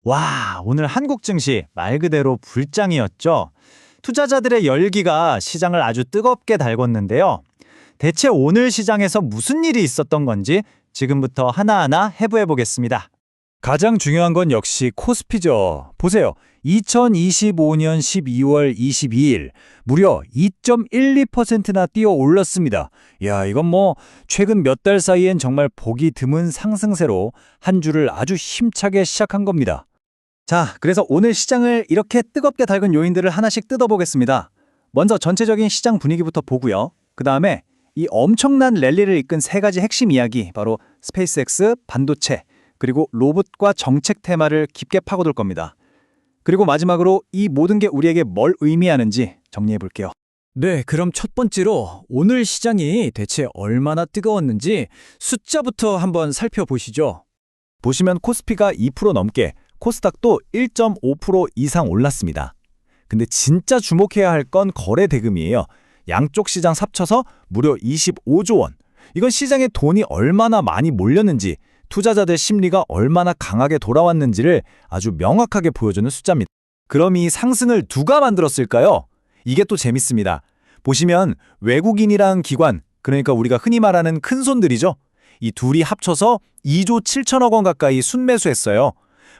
와, 오늘 한국 증시 말 그대로 불장이었죠. 투자자들의 열기가 시장을 아주 뜨겁게 달궜는데요. 대체 오늘 시장에서 무슨 일이 있었던 건지 지금부터 하나하나 해부해 보겠습니다. 가장 중요한 건 역시 코스피죠. 보세요. 2025년 12월 22일 무려 2.12%나 뛰어 올랐습니다. 야, 이건 최근 몇 달 사이엔 정말 보기 드문 상승세로 한 주를 아주 힘차게 시작한 겁니다. 자, 그래서 오늘 시장을 이렇게 뜨겁게 달군 요인들을 하나씩 뜯어보겠습니다. 먼저 전체적인 시장 분위기부터 보고요. 그 다음에 이 엄청난 랠리를 이끈 세 가지 핵심 이야기, 바로 스페이스X, 반도체, 그리고 로봇과 정책 테마를 깊게 파고들 겁니다. 그리고 마지막으로 이 모든 게 우리에게 뭘 의미하는지 정리해 볼게요. 네, 그럼 첫 번째로 오늘 시장이 대체 얼마나 뜨거웠는지 숫자부터 한번 살펴보시죠. 보시면 코스피가 2% 넘게, 코스닥도 1.5% 이상 올랐습니다. 근데 진짜 주목해야 할 건 거래 대금이에요. 양쪽 시장 합쳐서 무려 25조 원. 이건 시장에 돈이 얼마나 많이 몰렸는지, 투자자들 심리가 얼마나 강하게 돌아왔는지를 아주 명확하게 보여주는 숫자입니다. 그럼 이 상승을 누가 만들었을까요? 이게 또 재밌습니다. 보시면 외국인이랑 기관, 그러니까 우리가 흔히 말하는 큰손들이죠. 이 둘이 합쳐서 2조 7천억 원 가까이 순매수했어요.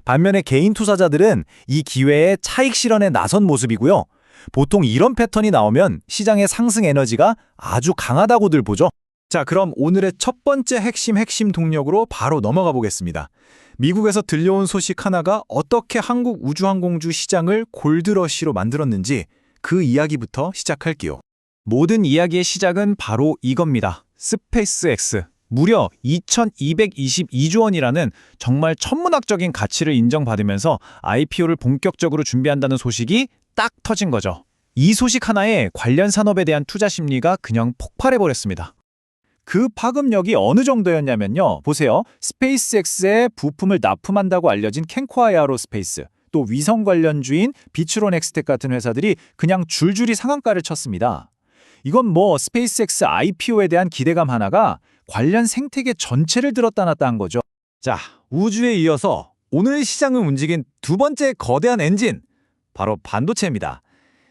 반면에 개인 투자자들은 이 기회에 차익 실현에 나선 모습이고요. 보통 이런 패턴이 나오면 시장의 상승 에너지가 아주 강하다고들 보죠. 자, 그럼 오늘의 첫 번째 핵심 동력으로 바로 넘어가 보겠습니다. 미국에서 들려온 소식 하나가 어떻게 한국 우주항공주 시장을 골드러시로 만들었는지 그 이야기부터 시작할게요. 모든 이야기의 시작은 바로 이겁니다. 스페이스X. 무려 2,222조 원이라는 정말 천문학적인 가치를 인정받으면서 IPO를 본격적으로 준비한다는 소식이 딱 터진 거죠. 이 소식 하나에 관련 산업에 대한 투자 심리가 그냥 폭발해버렸습니다. 그 파급력이 어느 정도였냐면요. 보세요. 스페이스X에 부품을 납품한다고 알려진 캔코아 에어로스페이스, 또 위성 관련주인 비추론 엑스텍 같은 회사들이 그냥 줄줄이 상한가를 쳤습니다. 이건 스페이스X IPO에 대한 기대감 하나가 관련 생태계 전체를 들었다 놨다 한 거죠. 자, 우주에 이어서 오늘 시장을 움직인 두 번째 거대한 엔진, 바로 반도체입니다.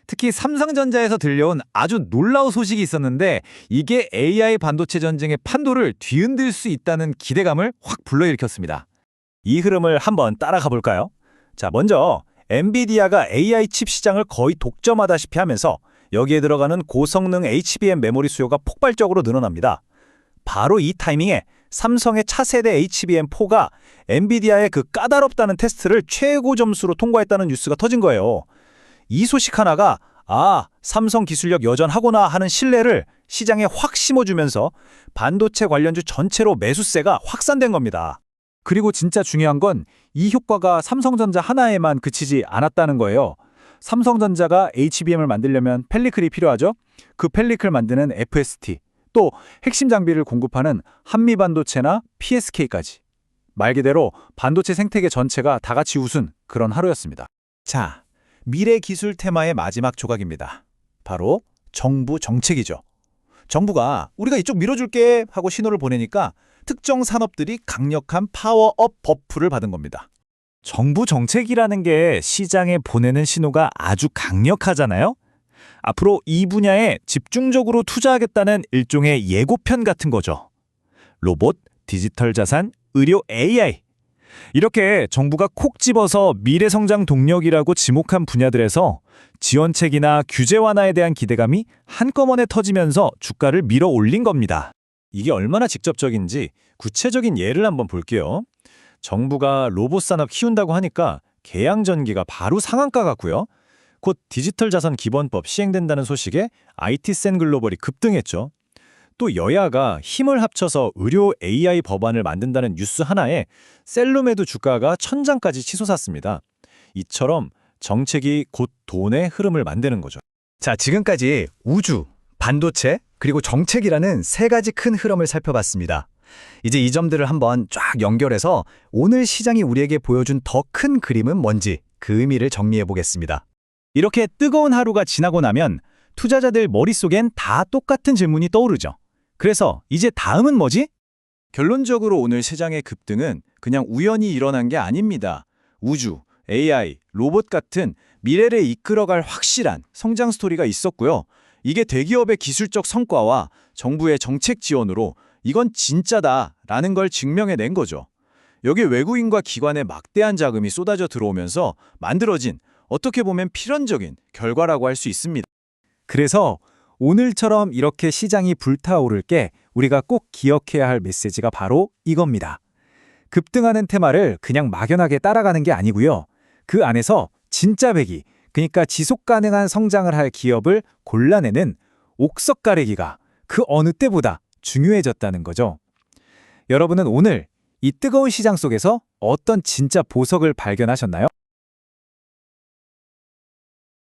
특히 삼성전자에서 들려온 아주 놀라운 소식이 있었는데 이게 AI 반도체 전쟁의 판도를 뒤흔들 수 있다는 기대감을 확 불러일으켰습니다. 이 흐름을 한번 따라가 볼까요? 자, 먼저 엔비디아가 AI 칩 시장을 거의 독점하다시피 하면서 여기에 들어가는 고성능 HBM 메모리 수요가 폭발적으로 늘어납니다. 바로 이 타이밍에 삼성의 차세대 HBM4가 엔비디아의 그 까다롭다는 테스트를 최고 점수로 통과했다는 뉴스가 터진 거예요. 이 소식 하나가 삼성 기술력 여전하구나 하는 신뢰를 시장에 확 심어주면서 반도체 관련주 전체로 매수세가 확산된 겁니다. 그리고 진짜 중요한 건 이 효과가 삼성전자 하나에만 그치지 않았다는 거예요. 삼성전자가 HBM을 만들려면 펠리클이 필요하죠. 그 펠리클 만드는 FST, 또 핵심 장비를 공급하는 한미반도체나 PSK까지. 말 그대로 반도체 생태계 전체가 다 같이 웃은 그런 하루였습니다. 자, 미래 기술 테마의 마지막 조각입니다. 바로 정부 정책이죠. 정부가 우리가 이쪽 밀어줄게 하고 신호를 보내니까 특정 산업들이 강력한 파워업 버프를 받은 겁니다. 정부 정책이라는 게 시장에 보내는 신호가 아주 강력하잖아요. 앞으로 이 분야에 집중적으로 투자하겠다는 일종의 예고편 같은 거죠. 로봇, 디지털 자산, 의료 AI. 이렇게 정부가 콕 집어서 미래 성장 동력이라고 지목한 분야들에서 지원책이나 규제 완화에 대한 기대감이 한꺼번에 터지면서 주가를 밀어 올린 겁니다. 이게 얼마나 직접적인지 구체적인 예를 한번 볼게요. 정부가 로봇 산업 키운다고 하니까 계양전기가 바로 상한가 같고요. 곧 디지털 자산 기본법 시행된다는 소식에 IT센 글로벌이 급등했죠. 또 여야가 힘을 합쳐서 의료 AI 법안을 만든다는 뉴스 하나에 셀룸에도 주가가 천장까지 치솟았습니다. 이처럼 정책이 곧 돈의 흐름을 만드는 거죠. 자, 지금까지 우주, 반도체, 그리고 정책이라는 세 가지 큰 흐름을 살펴봤습니다. 이제 이 점들을 한번 쫙 연결해서 오늘 시장이 우리에게 보여준 더 큰 그림은 뭔지 그 의미를 정리해 보겠습니다. 이렇게 뜨거운 하루가 지나고 나면 투자자들 머릿속엔 다 똑같은 질문이 떠오르죠. 그래서 이제 다음은 뭐지? 결론적으로 오늘 시장의 급등은 그냥 우연히 일어난 게 아닙니다. 우주, AI, 로봇 같은 미래를 이끌어갈 확실한 성장 스토리가 있었고요. 이게 대기업의 기술적 성과와 정부의 정책 지원으로 이건 진짜다라는 걸 증명해낸 거죠. 여기 외국인과 기관의 막대한 자금이 쏟아져 들어오면서 만들어진 어떻게 보면 필연적인 결과라고 할 수 있습니다. 그래서 오늘처럼 이렇게 시장이 불타오를 게 우리가 꼭 기억해야 할 메시지가 바로 이겁니다. 급등하는 테마를 그냥 막연하게 따라가는 게 아니고요. 그 안에서 진짜 배기, 그러니까 지속 가능한 성장을 할 기업을 골라내는 옥석 가리기가 그 어느 때보다 중요해졌다는 거죠. 여러분은 오늘 이 뜨거운 시장 속에서 어떤 진짜 보석을 발견하셨나요?